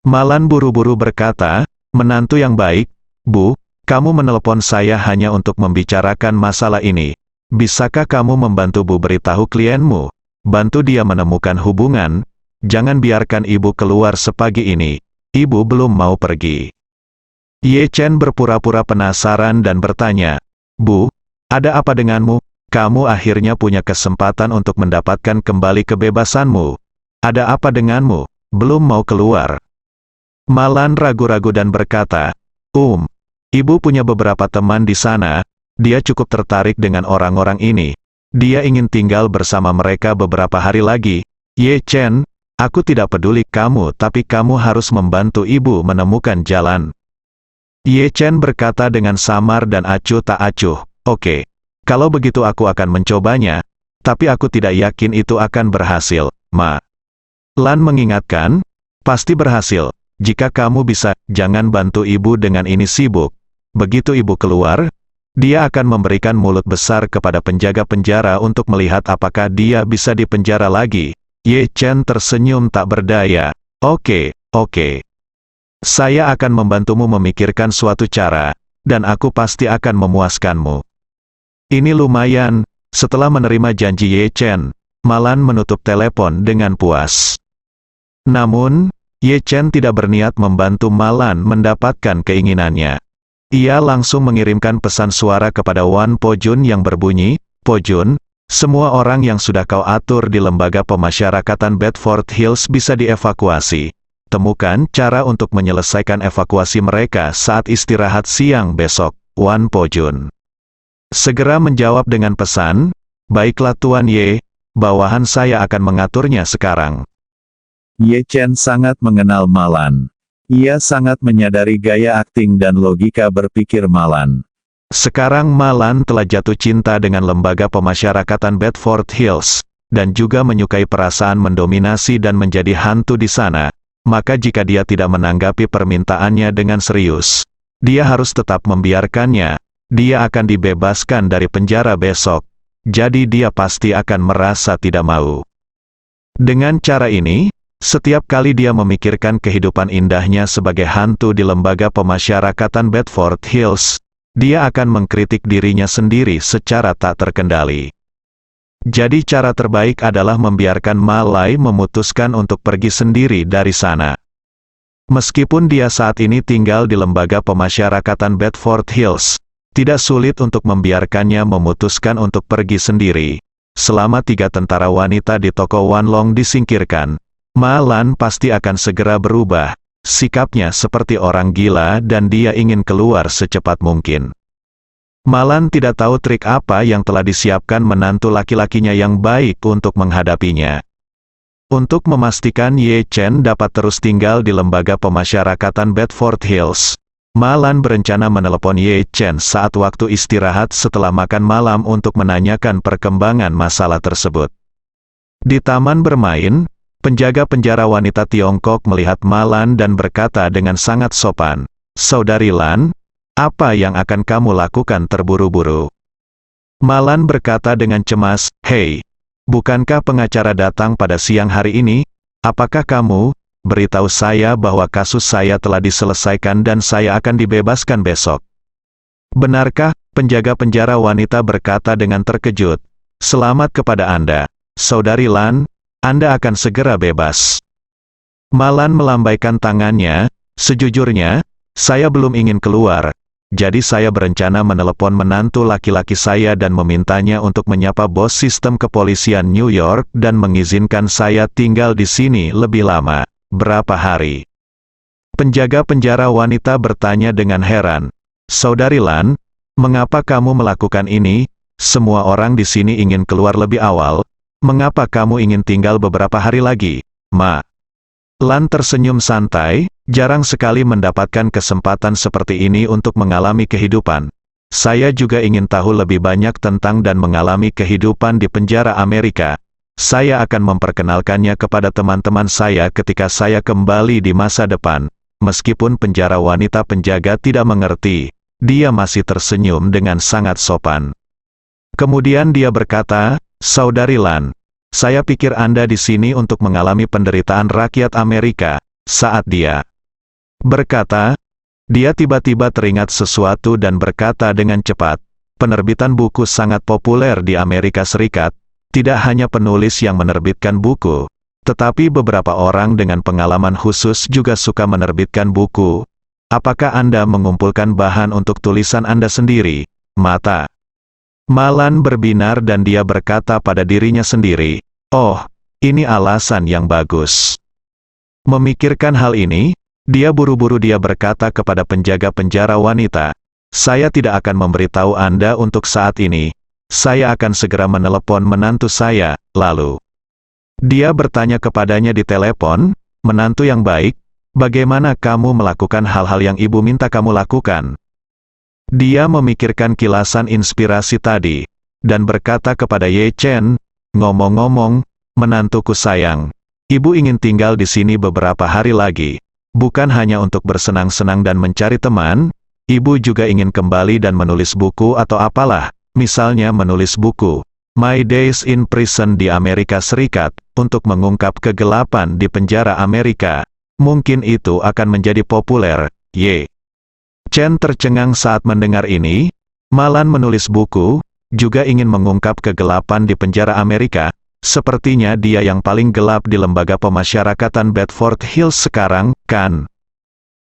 Malan buru-buru berkata, "Menantu yang baik, Bu, kamu menelepon saya hanya untuk membicarakan masalah ini. Bisakah kamu membantu Bu beritahu klienmu? Bantu dia menemukan hubungan, jangan biarkan ibu keluar sepagi ini. Ibu belum mau pergi." Ye Chen berpura-pura penasaran dan bertanya, "Bu, ada apa denganmu? Kamu akhirnya punya kesempatan untuk mendapatkan kembali kebebasanmu. Ada apa denganmu? Belum mau keluar?" Malan ragu-ragu dan berkata, Ibu punya beberapa teman di sana, dia cukup tertarik dengan orang-orang ini. Dia ingin tinggal bersama mereka beberapa hari lagi. Ye Chen, aku tidak peduli kamu tapi kamu harus membantu ibu menemukan jalan." Ye Chen berkata dengan samar dan acuh tak acuh, "Oke, kalau begitu aku akan mencobanya, tapi aku tidak yakin itu akan berhasil, Ma." Lan mengingatkan, "Pasti berhasil, jika kamu bisa, jangan bantu ibu dengan ini sibuk." Begitu ibu keluar, dia akan memberikan mulut besar kepada penjaga penjara untuk melihat apakah dia bisa dipenjara lagi. Ye Chen tersenyum tak berdaya, Oke. Saya akan membantumu memikirkan suatu cara, dan aku pasti akan memuaskanmu." Ini lumayan. Setelah menerima janji Ye Chen, Malan menutup telepon dengan puas. Namun, Ye Chen tidak berniat membantu Malan mendapatkan keinginannya. Ia langsung mengirimkan pesan suara kepada Wan Po-jun yang berbunyi, "Po-jun, semua orang yang sudah kau atur di lembaga pemasyarakatan Bedford Hills bisa dievakuasi. Temukan cara untuk menyelesaikan evakuasi mereka saat istirahat siang besok, Wan Po-jun." Segera menjawab dengan pesan, "Baiklah Tuan Ye, bawahan saya akan mengaturnya sekarang." Ye Chen sangat mengenal Malan. Ia sangat menyadari gaya akting dan logika berpikir Malan. Sekarang Malan telah jatuh cinta dengan lembaga pemasyarakatan Bedford Hills, dan juga menyukai perasaan mendominasi dan menjadi hantu di sana. Maka jika dia tidak menanggapi permintaannya dengan serius, dia harus tetap membiarkannya. Dia akan dibebaskan dari penjara besok. Jadi dia pasti akan merasa tidak mau. Dengan cara ini, setiap kali dia memikirkan kehidupan indahnya sebagai hantu di lembaga pemasyarakatan Bedford Hills, dia akan mengkritik dirinya sendiri secara tak terkendali. Jadi cara terbaik adalah membiarkan Malai memutuskan untuk pergi sendiri dari sana. Meskipun dia saat ini tinggal di lembaga pemasyarakatan Bedford Hills, tidak sulit untuk membiarkannya memutuskan untuk pergi sendiri. Selama 3 tentara wanita di toko Wanlong disingkirkan, Malan pasti akan segera berubah. Sikapnya seperti orang gila dan dia ingin keluar secepat mungkin. Malan tidak tahu trik apa yang telah disiapkan menantu laki-lakinya yang baik untuk menghadapinya. Untuk memastikan Ye Chen dapat terus tinggal di lembaga pemasyarakatan Bedford Hills, Malan berencana menelepon Ye Chen saat waktu istirahat setelah makan malam untuk menanyakan perkembangan masalah tersebut. Di taman bermain, penjaga penjara wanita Tiongkok melihat Malan dan berkata dengan sangat sopan, "Saudari Lan, apa yang akan kamu lakukan terburu-buru?" Malan berkata dengan cemas, "Hei, bukankah pengacara datang pada siang hari ini? Apakah kamu beritahu saya bahwa kasus saya telah diselesaikan dan saya akan dibebaskan besok?" "Benarkah?" penjaga penjara wanita berkata dengan terkejut. "Selamat kepada Anda, Saudari Lan, Anda akan segera bebas." Malan melambaikan tangannya, "Sejujurnya, saya belum ingin keluar. Jadi saya berencana menelepon menantu laki-laki saya dan memintanya untuk menyapa bos sistem kepolisian New York dan mengizinkan saya tinggal di sini lebih lama." "Berapa hari?" penjaga penjara wanita bertanya dengan heran. Saudari Lan, mengapa kamu melakukan ini? Semua orang di sini ingin keluar lebih awal. Mengapa kamu ingin tinggal beberapa hari lagi, Ma? Lan tersenyum santai, jarang sekali mendapatkan kesempatan seperti ini untuk mengalami kehidupan. Saya juga ingin tahu lebih banyak tentang dan mengalami kehidupan di penjara Amerika. Saya akan memperkenalkannya kepada teman-teman saya ketika saya kembali di masa depan. Meskipun penjara wanita penjaga tidak mengerti, dia masih tersenyum dengan sangat sopan. Kemudian dia berkata, Saudari Lan, saya pikir Anda di sini untuk mengalami penderitaan rakyat Amerika. Saat dia berkata, dia tiba-tiba teringat sesuatu dan berkata dengan cepat, penerbitan buku sangat populer di Amerika Serikat, tidak hanya penulis yang menerbitkan buku, tetapi beberapa orang dengan pengalaman khusus juga suka menerbitkan buku. Apakah Anda mengumpulkan bahan untuk tulisan Anda sendiri? Mata Malan berbinar dan dia berkata pada dirinya sendiri, oh, ini alasan yang bagus. Memikirkan hal ini, dia buru-buru dia berkata kepada penjaga penjara wanita, saya tidak akan memberitahu Anda untuk saat ini, saya akan segera menelepon menantu saya, lalu. Dia bertanya kepadanya di telepon, menantu yang baik, bagaimana kamu melakukan hal-hal yang ibu minta kamu lakukan? Dia memikirkan kilasan inspirasi tadi, dan berkata kepada Ye Chen, ngomong-ngomong, menantuku sayang, ibu ingin tinggal di sini beberapa hari lagi, bukan hanya untuk bersenang-senang dan mencari teman, ibu juga ingin kembali dan menulis buku atau apalah, misalnya menulis buku, My Days in Prison di Amerika Serikat, untuk mengungkap kegelapan di penjara Amerika, mungkin itu akan menjadi populer, Ye. Chen tercengang saat mendengar ini, Malan menulis buku, juga ingin mengungkap kegelapan di penjara Amerika, sepertinya dia yang paling gelap di lembaga pemasyarakatan Bedford Hills sekarang, kan?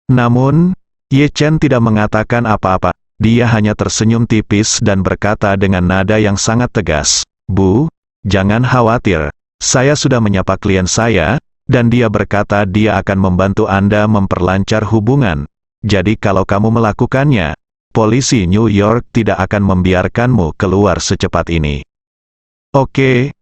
Namun, Ye Chen tidak mengatakan apa-apa, dia hanya tersenyum tipis dan berkata dengan nada yang sangat tegas, Bu, jangan khawatir, saya sudah menyapa klien saya, dan dia berkata dia akan membantu Anda memperlancar hubungan. Jadi kalau kamu melakukannya, polisi New York tidak akan membiarkanmu keluar secepat ini. Oke,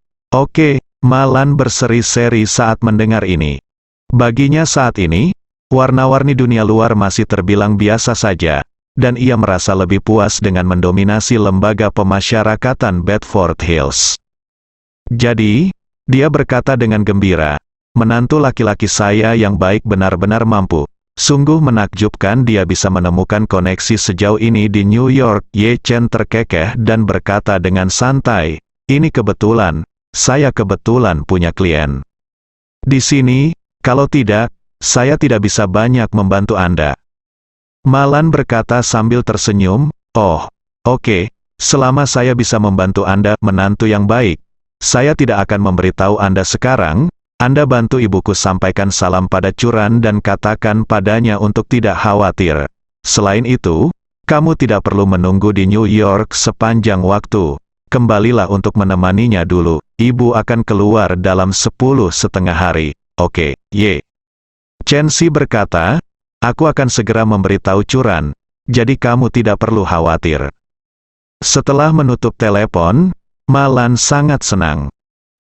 Malan berseri-seri saat mendengar ini. Baginya saat ini, warna-warni dunia luar masih terbilang biasa saja, dan ia merasa lebih puas dengan mendominasi lembaga pemasyarakatan Bedford Hills. Jadi, dia berkata dengan gembira, menantu laki-laki saya yang baik benar-benar mampu. Sungguh menakjubkan dia bisa menemukan koneksi sejauh ini di New York. Ye Chen terkekeh dan berkata dengan santai, ini kebetulan, saya kebetulan punya klien di sini, kalau tidak, saya tidak bisa banyak membantu Anda. Malan berkata sambil tersenyum, oh, oke, selama saya bisa membantu Anda, menantu yang baik, saya tidak akan memberitahu Anda sekarang. Anda bantu ibuku sampaikan salam pada Curan dan katakan padanya untuk tidak khawatir. Selain itu, kamu tidak perlu menunggu di New York sepanjang waktu. Kembalilah untuk menemaninya dulu. Ibu akan keluar dalam 10 setengah hari. Oke, Ye. Chen Si berkata, aku akan segera memberitahu Curan, jadi kamu tidak perlu khawatir. Setelah menutup telepon, Malan sangat senang.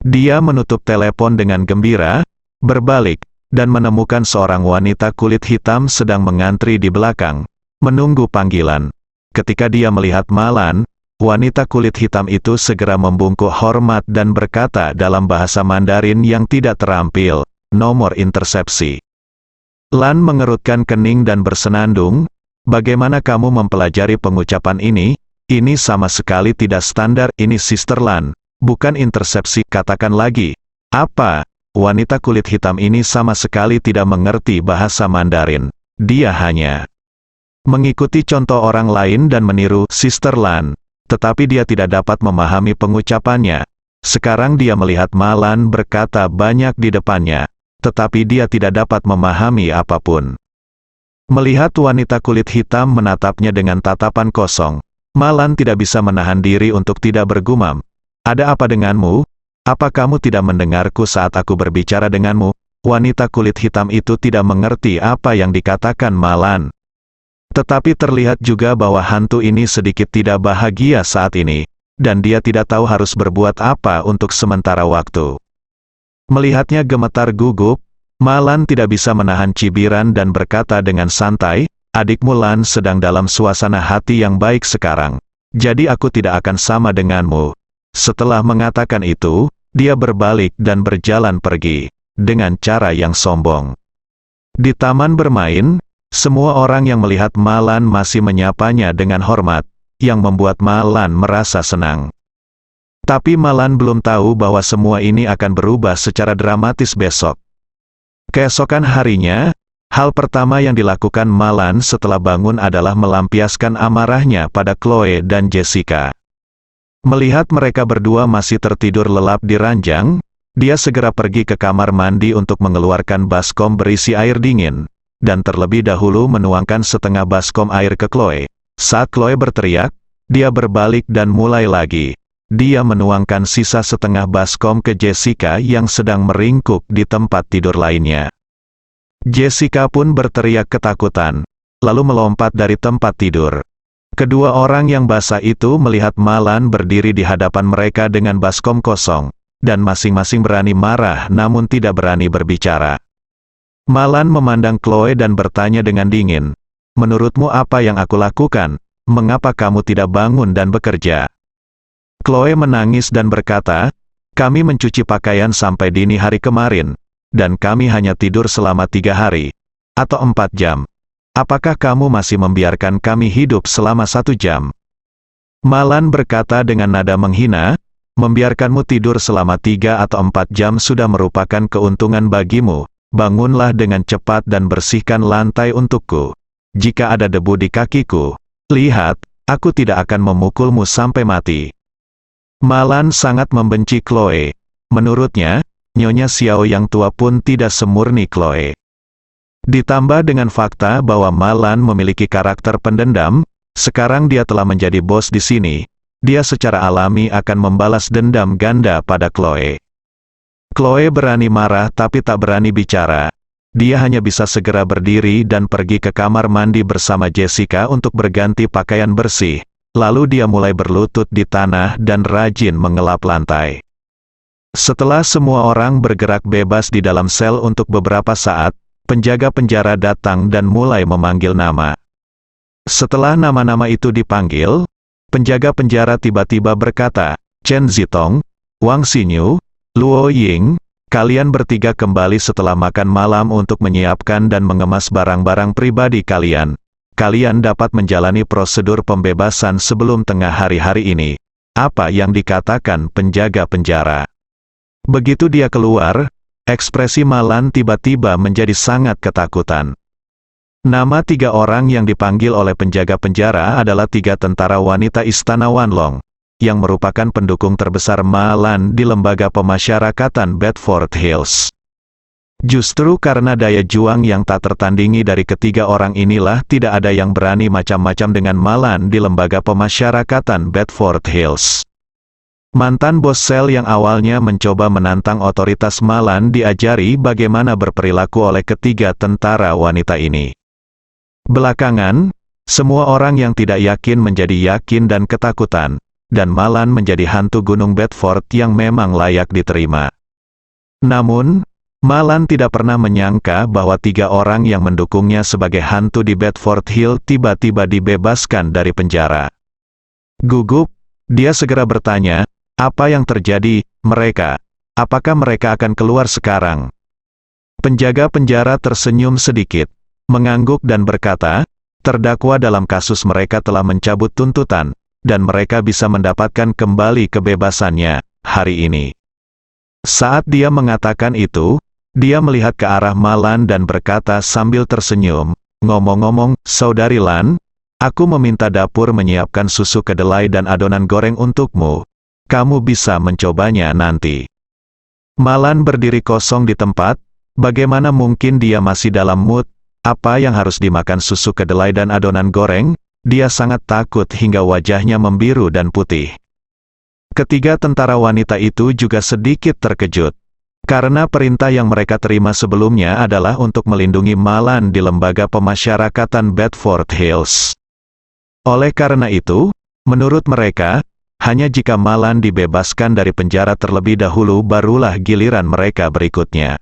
Dia menutup telepon dengan gembira, berbalik, dan menemukan seorang wanita kulit hitam sedang mengantri di belakang, menunggu panggilan. Ketika dia melihat Malan, wanita kulit hitam itu segera membungkuk hormat dan berkata dalam bahasa Mandarin yang tidak terampil, nomor intersepsi. Lan mengerutkan kening dan bersenandung, bagaimana kamu mempelajari pengucapan ini? Ini sama sekali tidak standar, ini Sister Lan. Bukan intersepsi, katakan lagi. Apa? Wanita kulit hitam ini sama sekali tidak mengerti bahasa Mandarin. Dia hanya mengikuti contoh orang lain dan meniru Sister Lan. Tetapi dia tidak dapat memahami pengucapannya. Sekarang dia melihat Malan berkata banyak di depannya. Tetapi dia tidak dapat memahami apapun. Melihat wanita kulit hitam menatapnya dengan tatapan kosong, Malan tidak bisa menahan diri untuk tidak bergumam. Ada apa denganmu? Apa kamu tidak mendengarku saat aku berbicara denganmu? Wanita kulit hitam itu tidak mengerti apa yang dikatakan Malan. Tetapi terlihat juga bahwa hantu ini sedikit tidak bahagia saat ini, dan dia tidak tahu harus berbuat apa untuk sementara waktu. Melihatnya gemetar gugup, Malan tidak bisa menahan cibiran dan berkata dengan santai, "Adikmu Lan sedang dalam suasana hati yang baik sekarang. Jadi aku tidak akan sama denganmu." Setelah mengatakan itu, dia berbalik dan berjalan pergi, dengan cara yang sombong. Di taman bermain, semua orang yang melihat Malan masih menyapanya dengan hormat, yang membuat Malan merasa senang. Tapi Malan belum tahu bahwa semua ini akan berubah secara dramatis besok. Keesokan harinya, hal pertama yang dilakukan Malan setelah bangun adalah melampiaskan amarahnya pada Chloe dan Jessica. Melihat mereka berdua masih tertidur lelap di ranjang, dia segera pergi ke kamar mandi untuk mengeluarkan baskom berisi air dingin, dan terlebih dahulu menuangkan setengah baskom air ke Chloe. Saat Chloe berteriak, dia berbalik dan mulai lagi. Dia menuangkan sisa setengah baskom ke Jessica yang sedang meringkuk di tempat tidur lainnya. Jessica pun berteriak ketakutan, lalu melompat dari tempat tidur. Kedua orang yang basah itu melihat Malan berdiri di hadapan mereka dengan baskom kosong, dan masing-masing berani marah namun tidak berani berbicara. Malan memandang Chloe dan bertanya dengan dingin, "Menurutmu apa yang aku lakukan? Mengapa kamu tidak bangun dan bekerja?" Chloe menangis dan berkata, "Kami mencuci pakaian sampai dini hari kemarin, dan kami hanya tidur selama 3 hari, atau 4 jam. Apakah kamu masih membiarkan kami hidup selama 1 jam?" Malan berkata dengan nada menghina, "Membiarkanmu tidur selama 3 atau 4 jam sudah merupakan keuntungan bagimu. Bangunlah dengan cepat dan bersihkan lantai untukku. Jika ada debu di kakiku, lihat, aku tidak akan memukulmu sampai mati." Malan sangat membenci Chloe. Menurutnya, Nyonya Xiao yang tua pun tidak semurni Chloe. Ditambah dengan fakta bahwa Malan memiliki karakter pendendam, sekarang dia telah menjadi bos di sini, dia secara alami akan membalas dendam ganda pada Chloe. Chloe berani marah tapi tak berani bicara. Dia hanya bisa segera berdiri dan pergi ke kamar mandi bersama Jessica untuk berganti pakaian bersih. Lalu dia mulai berlutut di tanah dan rajin mengelap lantai. Setelah semua orang bergerak bebas di dalam sel untuk beberapa saat, penjaga penjara datang dan mulai memanggil nama. Setelah nama-nama itu dipanggil, penjaga penjara tiba-tiba berkata, "Chen Zitong, Wang Xinyu, Luo Ying, kalian bertiga kembali setelah makan malam untuk menyiapkan dan mengemas barang-barang pribadi kalian. Kalian dapat menjalani prosedur pembebasan sebelum tengah hari ini." Apa yang dikatakan penjaga penjara. Begitu dia keluar, ekspresi Malan tiba-tiba menjadi sangat ketakutan. Nama 3 orang yang dipanggil oleh penjaga penjara adalah 3 tentara wanita Istana Wanlong, yang merupakan pendukung terbesar Malan di lembaga pemasyarakatan Bedford Hills. Justru karena daya juang yang tak tertandingi dari ketiga orang inilah tidak ada yang berani macam-macam dengan Malan di lembaga pemasyarakatan Bedford Hills. Mantan bos sel yang awalnya mencoba menantang otoritas Malan diajari bagaimana berperilaku oleh ketiga tentara wanita ini. Belakangan, semua orang yang tidak yakin menjadi yakin dan ketakutan, dan Malan menjadi hantu Gunung Bedford yang memang layak diterima. Namun, Malan tidak pernah menyangka bahwa 3 orang yang mendukungnya sebagai hantu di Bedford Hill tiba-tiba dibebaskan dari penjara. Gugup, dia segera bertanya, "Apa yang terjadi, mereka? Apakah mereka akan keluar sekarang?" Penjaga penjara tersenyum sedikit, mengangguk dan berkata, "Terdakwa dalam kasus mereka telah mencabut tuntutan, dan mereka bisa mendapatkan kembali kebebasannya hari ini." Saat dia mengatakan itu, dia melihat ke arah Malan dan berkata sambil tersenyum, "Ngomong-ngomong, Saudari Lan, aku meminta dapur menyiapkan susu kedelai dan adonan goreng untukmu. Kamu bisa mencobanya nanti." Malan berdiri kosong di tempat, bagaimana mungkin dia masih dalam mood, apa yang harus dimakan susu kedelai dan adonan goreng? Dia sangat takut hingga wajahnya membiru dan putih. Ketiga tentara wanita itu juga sedikit terkejut. Karena perintah yang mereka terima sebelumnya adalah untuk melindungi Malan di lembaga pemasyarakatan Bedford Hills. Oleh karena itu, menurut mereka, hanya jika Malan dibebaskan dari penjara terlebih dahulu barulah giliran mereka berikutnya.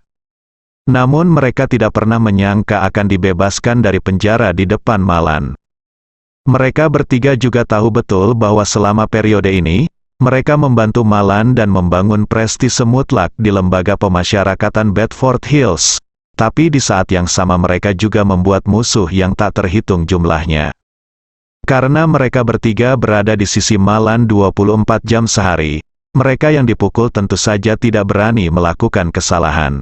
Namun mereka tidak pernah menyangka akan dibebaskan dari penjara di depan Malan. Mereka bertiga juga tahu betul bahwa selama periode ini, mereka membantu Malan dan membangun prestise mutlak di lembaga pemasyarakatan Bedford Hills. Tapi di saat yang sama mereka juga membuat musuh yang tak terhitung jumlahnya. Karena mereka bertiga berada di sisi Malan 24 jam sehari, mereka yang dipukul tentu saja tidak berani melakukan kesalahan.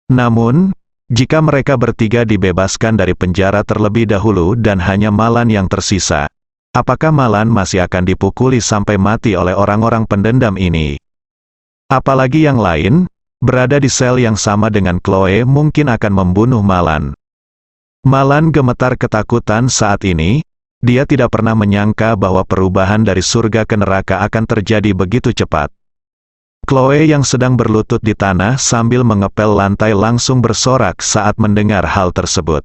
Namun, jika mereka bertiga dibebaskan dari penjara terlebih dahulu dan hanya Malan yang tersisa, apakah Malan masih akan dipukuli sampai mati oleh orang-orang pendendam ini? Apalagi yang lain, berada di sel yang sama dengan Chloe mungkin akan membunuh Malan. Malan gemetar ketakutan saat ini, dia tidak pernah menyangka bahwa perubahan dari surga ke neraka akan terjadi begitu cepat. Chloe yang sedang berlutut di tanah sambil mengepel lantai langsung bersorak saat mendengar hal tersebut.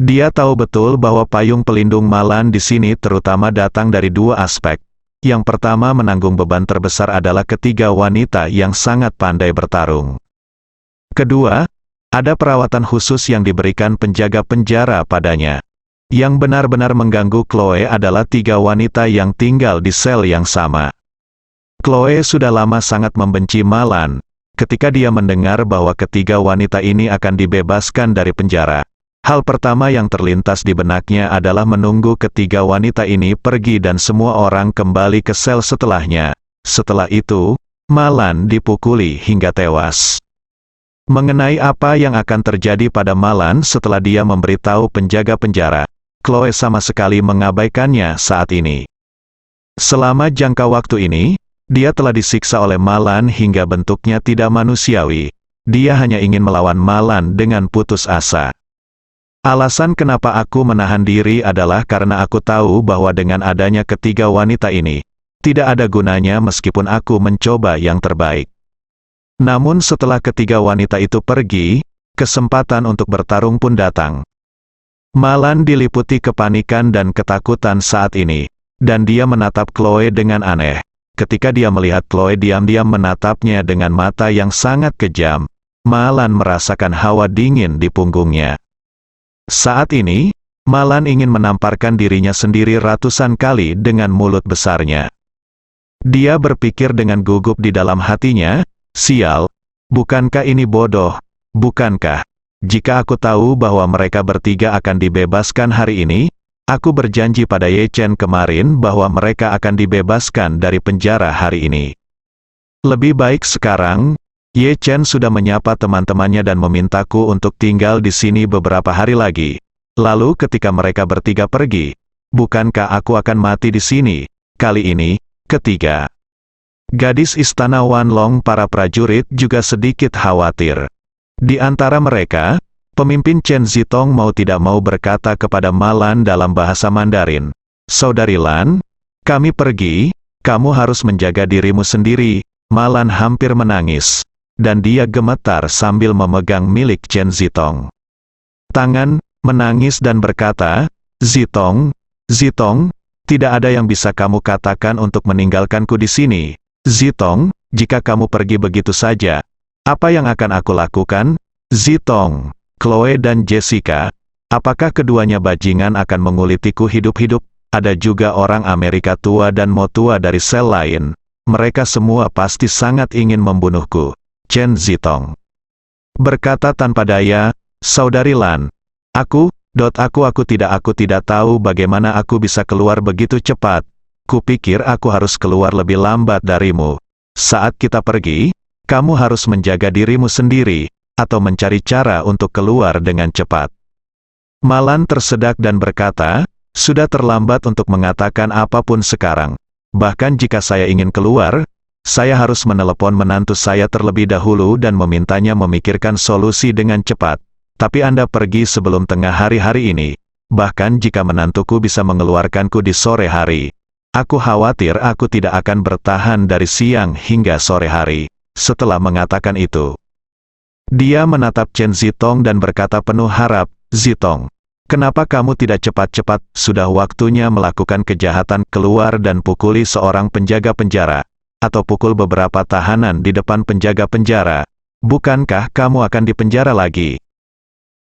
Dia tahu betul bahwa payung pelindung Malan di sini terutama datang dari dua aspek. Yang pertama menanggung beban terbesar adalah ketiga wanita yang sangat pandai bertarung. Kedua, ada perawatan khusus yang diberikan penjaga penjara padanya. Yang benar-benar mengganggu Chloe adalah tiga wanita yang tinggal di sel yang sama. Chloe sudah lama sangat membenci Malan. Ketika dia mendengar bahwa ketiga wanita ini akan dibebaskan dari penjara, hal pertama yang terlintas di benaknya adalah menunggu ketiga wanita ini pergi dan semua orang kembali ke sel setelahnya. Setelah itu, Malan dipukuli hingga tewas. Mengenai apa yang akan terjadi pada Malan setelah dia memberitahu penjaga penjara, Chloe sama sekali mengabaikannya saat ini. Selama jangka waktu ini, dia telah disiksa oleh Malan hingga bentuknya tidak manusiawi. Dia hanya ingin melawan Malan dengan putus asa. Alasan kenapa aku menahan diri adalah karena aku tahu bahwa dengan adanya ketiga wanita ini, tidak ada gunanya meskipun aku mencoba yang terbaik. Namun setelah ketiga wanita itu pergi, kesempatan untuk bertarung pun datang. Malan diliputi kepanikan dan ketakutan saat ini, dan dia menatap Chloe dengan aneh. Ketika dia melihat Chloe diam-diam menatapnya dengan mata yang sangat kejam, Malan merasakan hawa dingin di punggungnya. Saat ini, Malan ingin menamparkan dirinya sendiri ratusan kali dengan mulut besarnya. Dia berpikir dengan gugup di dalam hatinya, sial, bukankah ini bodoh, bukankah? Jika aku tahu bahwa mereka bertiga akan dibebaskan hari ini, aku berjanji pada Ye Chen kemarin bahwa mereka akan dibebaskan dari penjara hari ini. Lebih baik sekarang, Ye Chen sudah menyapa teman-temannya dan memintaku untuk tinggal di sini beberapa hari lagi. Lalu ketika mereka bertiga pergi, bukankah aku akan mati di sini? Kali ini, ketiga. Gadis istana Wanlong para prajurit juga sedikit khawatir. Di antara mereka, pemimpin Chen Zitong mau tidak mau berkata kepada Malan dalam bahasa Mandarin, "Saudari Lan, kami pergi, kamu harus menjaga dirimu sendiri." Malan hampir menangis, dan dia gemetar sambil memegang milik Chen Zitong. Tangan, menangis dan berkata, "Zitong, Zitong, tidak ada yang bisa kamu katakan untuk meninggalkanku di sini. Zitong, jika kamu pergi begitu saja, apa yang akan aku lakukan?" Zitong, Chloe dan Jessica, apakah keduanya bajingan akan mengulitiku hidup-hidup? Ada juga orang Amerika tua dan Motua dari sel lain. Mereka semua pasti sangat ingin membunuhku. Chen Zitong berkata tanpa daya, "Saudari Lan, aku tidak tahu bagaimana aku bisa keluar begitu cepat. Kupikir aku harus keluar lebih lambat darimu. Saat kita pergi, kamu harus menjaga dirimu sendiri, atau mencari cara untuk keluar dengan cepat." Malan tersedak dan berkata, "Sudah terlambat untuk mengatakan apapun sekarang. Bahkan jika saya ingin keluar, saya harus menelepon menantu saya terlebih dahulu dan memintanya memikirkan solusi dengan cepat. Tapi Anda pergi sebelum tengah hari ini. Bahkan jika menantuku bisa mengeluarkanku di sore hari, aku khawatir aku tidak akan bertahan dari siang hingga sore hari." setelah mengatakan itu. Dia menatap Chen Zitong dan berkata penuh harap, "Zitong, kenapa kamu tidak cepat-cepat, sudah waktunya melakukan kejahatan, keluar dan pukuli seorang penjaga penjara, atau pukul beberapa tahanan di depan penjaga penjara. Bukankah kamu akan dipenjara lagi?"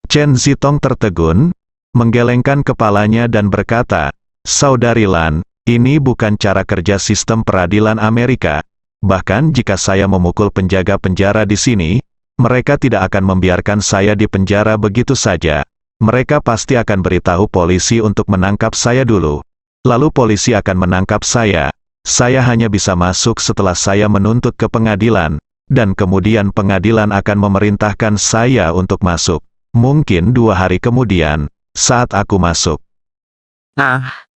Chen Zitong tertegun, menggelengkan kepalanya dan berkata, "Saudari Lan, ini bukan cara kerja sistem peradilan Amerika. Bahkan jika saya memukul penjaga penjara di sini, mereka tidak akan membiarkan saya di penjara begitu saja. Mereka pasti akan beritahu polisi untuk menangkap saya dulu. Lalu polisi akan menangkap saya. Saya hanya bisa masuk setelah saya menuntut ke pengadilan, dan kemudian pengadilan akan memerintahkan saya untuk masuk. Mungkin 2 hari kemudian, saat aku masuk."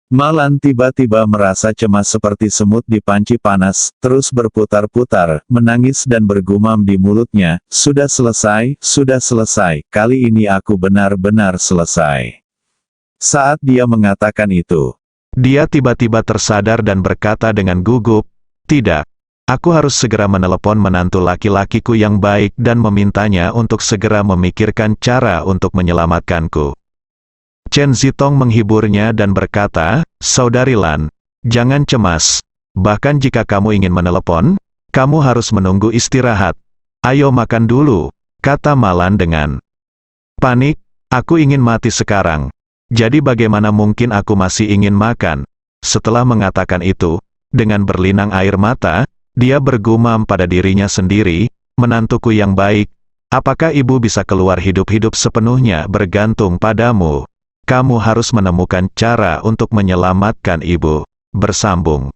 Malan tiba-tiba merasa cemas seperti semut di panci panas, terus berputar-putar, menangis dan bergumam di mulutnya, sudah selesai, kali ini aku benar-benar selesai." Saat dia mengatakan itu, Dia tiba-tiba tersadar dan berkata dengan gugup, "Tidak. Aku harus segera menelepon menantu laki-lakiku yang baik dan memintanya untuk segera memikirkan cara untuk menyelamatkanku." Chen Zitong menghiburnya dan berkata, "Saudari Lan, jangan cemas. Bahkan jika kamu ingin menelepon, kamu harus menunggu istirahat. Ayo makan dulu," kata Malan dengan panik. "Aku ingin mati sekarang. Jadi bagaimana mungkin aku masih ingin makan?" Setelah mengatakan itu, dengan berlinang air mata, dia bergumam pada dirinya sendiri, "Menantuku yang baik, apakah ibu bisa keluar hidup-hidup sepenuhnya bergantung padamu? Kamu harus menemukan cara untuk menyelamatkan ibu." Bersambung.